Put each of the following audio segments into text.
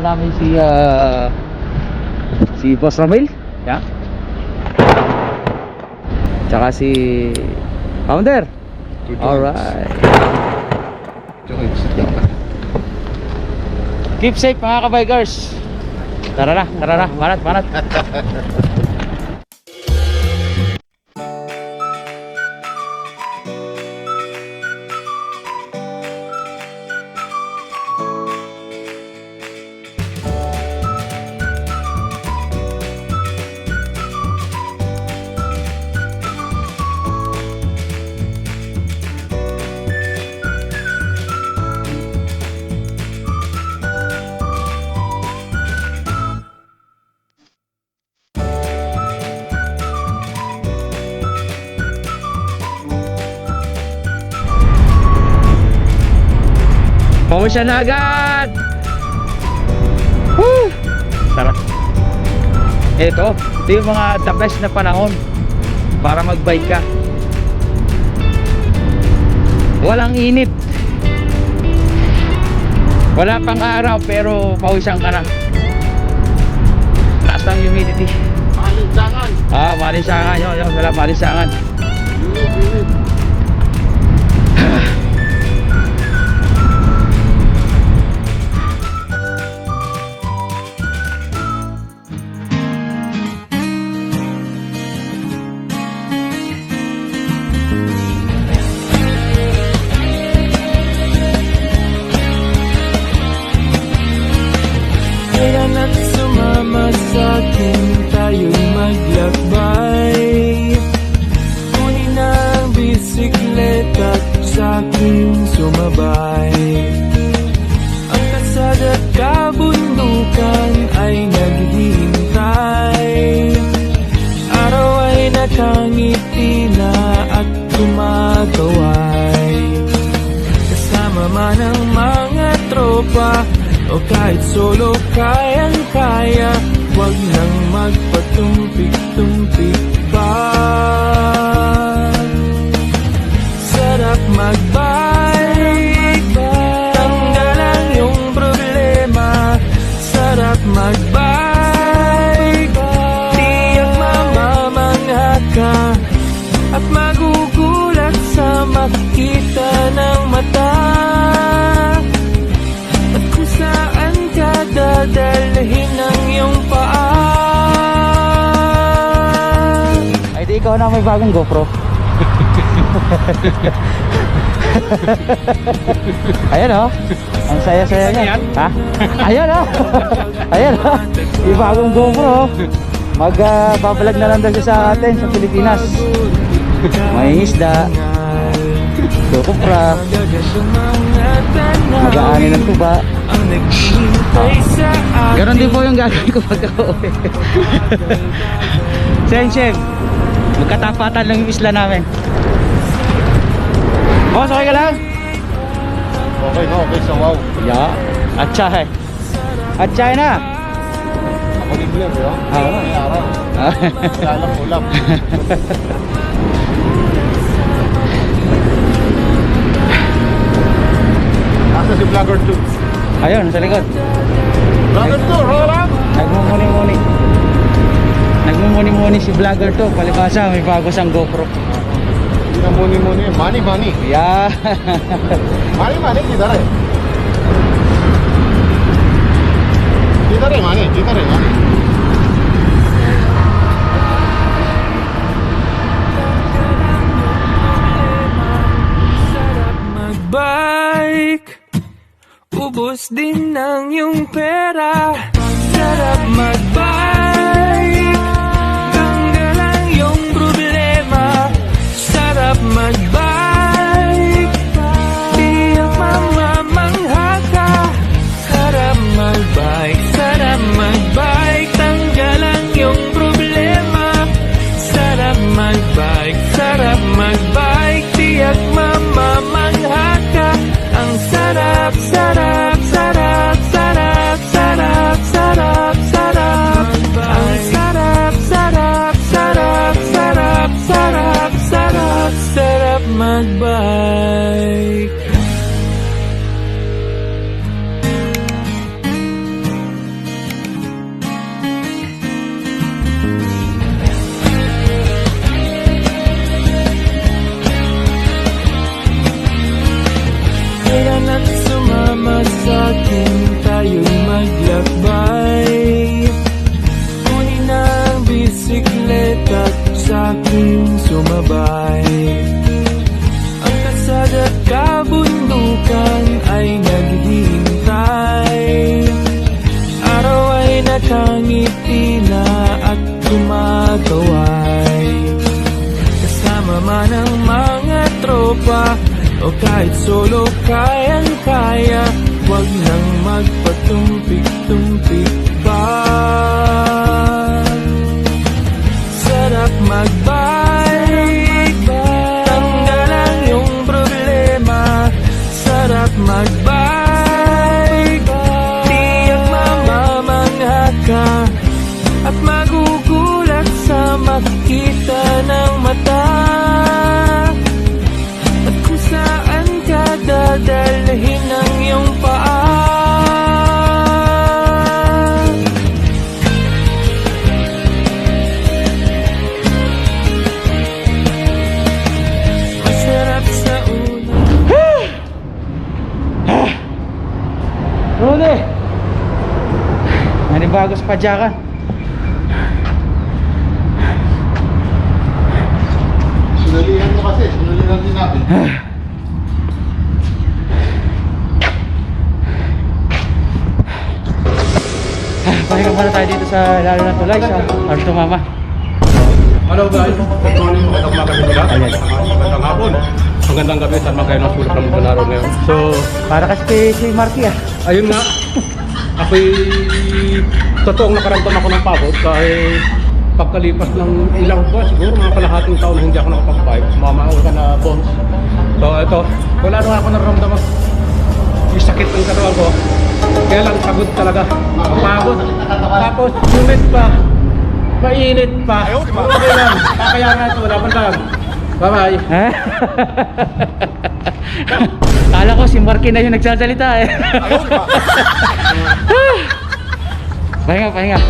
namin si Boss Ramil. Yeah. Tsaka si Founder. Alright. Keep safe mga kabikers. Tara na, banat. Pawis na agad. Woo! Tara. Ito yung mga the best na panahon para magbike ka. Walang init. Wala pang araw pero pawisan ka na. Taas ng humidity. Malinsangan. Malinsangan. Yun, wala malinsangan. Init. Tayo'y maglakbay. Kunin ang bisikleta sa aking sumabay. Ang kalsada at kabundukan ay naghihintay. Araw ay nakangiti na at kumakaway. Kasama man ang mga tropa o kahit solo kayang-kaya. Huwag nang magpatumpik-tumpik pa. Sarap magbike, tanggalan yung problema. Sarap magbike, tiyak mamamangha ka. At magugulat sa makita ng mata. At kung saan ka dadalhin ng iyong paa. Ay di ikaw na may bagong GoPro. Ayan oh. Ang saya-saya niya. Ha? Ayan oh. Ayan oh. May bagong GoPro. Magbabalag na lang daw siya sa atin sa Pilipinas. May isda. Kupra. Mag-aani ng tuba. Ganon din po yung gagawin ko pagka-uwi. Chef, magkatapatan lang yung isla namin. Boss, okay ka lang? Okay sa wow. Yeah. Atchay. Atchay na. Ako din mo yan, bro. May araw. Ulam. Nasa si Vlogger 2. Ayun, sa likod. Vlogger 2, Roland! Nagmumuni-muni si Vlogger to. Palibasa, may bago siyang GoPro. Hindi na muni. Money. Yeah. Money, kita rin. Money. Sarap magbike, ubos din ng iyong pera. Sarap magbike, tanggalan yung problema. Sarap magbike, tiyak mamamangha ka. Sarap magbike, tanggalan yung problema. Sarap magbike, tiyak mamamangha ka. Ang sarap, sarap, sarap, sarap, sarap, sarap, sarap. gumagaway. Kasama man ang mga tropa o kahit solo kayang-kaya, wag nang magpatumpik-tumpik pa. Sarap magbike, tanggalan yung problema. Sarap magbike, tiyak mamamangha ka at magugulat sa makita ng mata. At kung saan ka dadalhin ng iyong paa. Masarap sa una. Rune! Nanibago sa padyakan. Sinalihan mo kasi, sinalihan din natin. Pahinga muna tayo dito sa lalo ng tulay sa Arto Mama. Hello guys, good morning, magandang umaga sa inyo lahat. Magandang hapon, magandang gabi sa mga kayo ng sulok ng mga araw ngayon. So, Para kasi si Marky ah. ayun nga, ako'y totoong nakaramdam ako ng pagod kahit pagkalipas ng ilang buwan, siguro mga kalahating taon na hindi ako nakapag-bike, sumama ka na bones. So ito, wala na ako naramdaman yung sakit ng katawan ko, kaya lang pagod talaga, pagod. Tapos humid pa, mainit pa, okay lang, kaya nga ito, wala pang lang. Bye bye. Kala ko si Marky na yung nagsasalita eh. Pahinga, pahinga.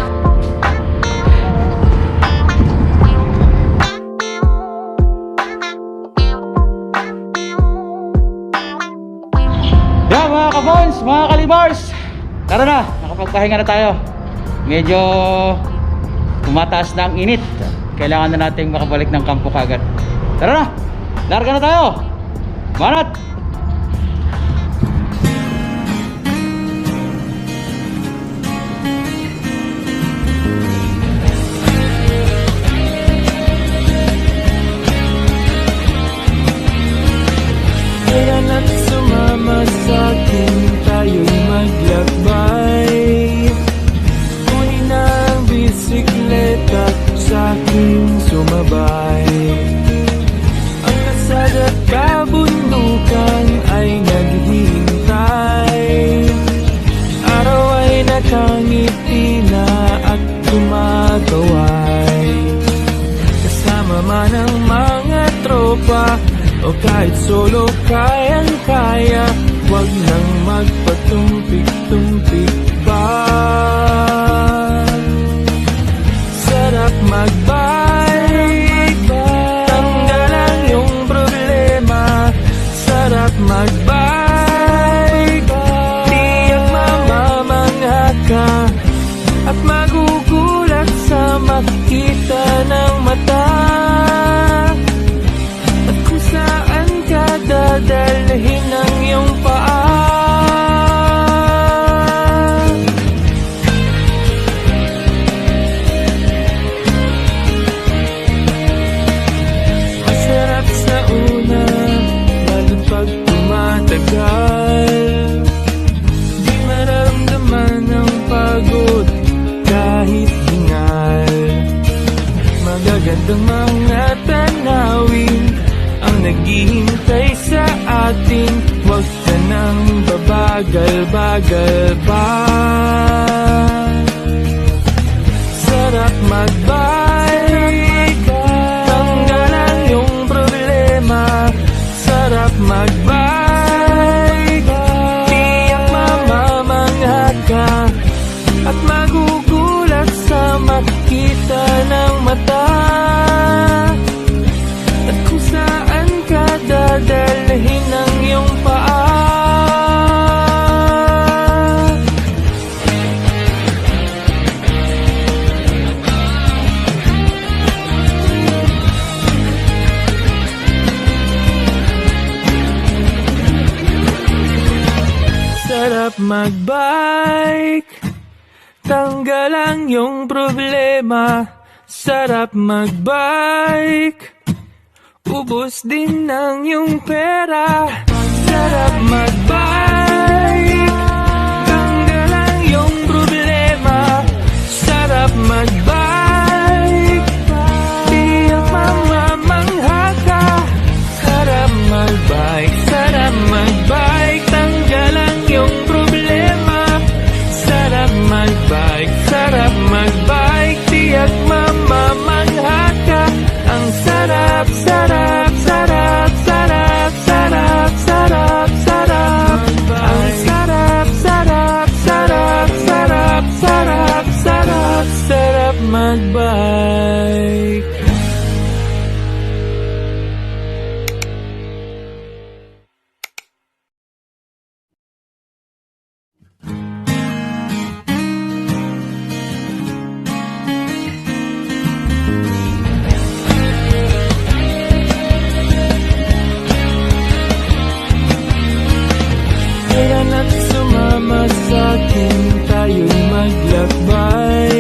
Yan mga kabons, mga kalimars. Tara na, nakapagpahinga na tayo. Medyo tumataas na ang init. Kailangan na nating makabalik ng kampo kagad. Tara na, larga na tayo. Manat! Kaya na't sumama sa'kin, tayo'y maglakbay. Kunin na ang bisikleta, sa'king sumabay. Ang kasada at kabundukan ay naghihintay. Araw ay nakangiti na at kumakaway. Kasama man ang mga tropa o kahit solo kayang-kaya, wag nang magpatumpik-tumpik pa. Sarap magbike, tanggalan yung problema. Sarap magbike, tiyak mamamangha ka at magugulat sa makita ng mata. Saan ka dadalhin ng iyong paa? Masarap sa una, lalo pag tumatagal. Di maramdaman ang pagod kahit hingal. Magagandang mga tanawin ang naghihintay sa atin, wag ka nang babagal-bagal pa. Sarap magbike, tanggalan yung problema. Sarap magbike, tiyak mamamangha ka at magugulat sa makita ng mata. At kung saan ka dadalhin ng iyong paa. Sarap magbike, tanggalan yung problema. sarap magbike. Ubos din ng iyong pera, sarap magbike. Tanggalan iyong problema, sarap magbike. Tiyak mamamangha ka, sarap magbike, sarap magbike. Tanggalan iyong problema, sarap magbike, sarap magbike. Tiyak mamamangha ka, ang sarap, sarap, sarap, sarap, sarap, sarap, sarap. Ang sarap, sarap, sarap, sarap, sarap, sarap, sarap magbike. Kaya na't sumama sa'kin, tayo'y maglakbay.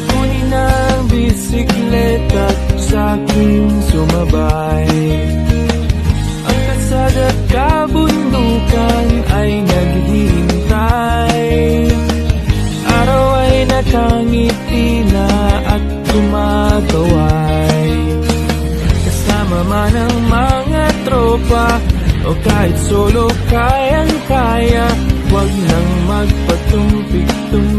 Kunin ang bisikleta at sa'king sumabay. Ang kalsada at kabundukan ay naghihintay. Araw ay nakangiti na at kumakaway. Kasama man ang mga tropa o kahit solo, kayang-kaya. Huwag nang magpatumpik-tumpik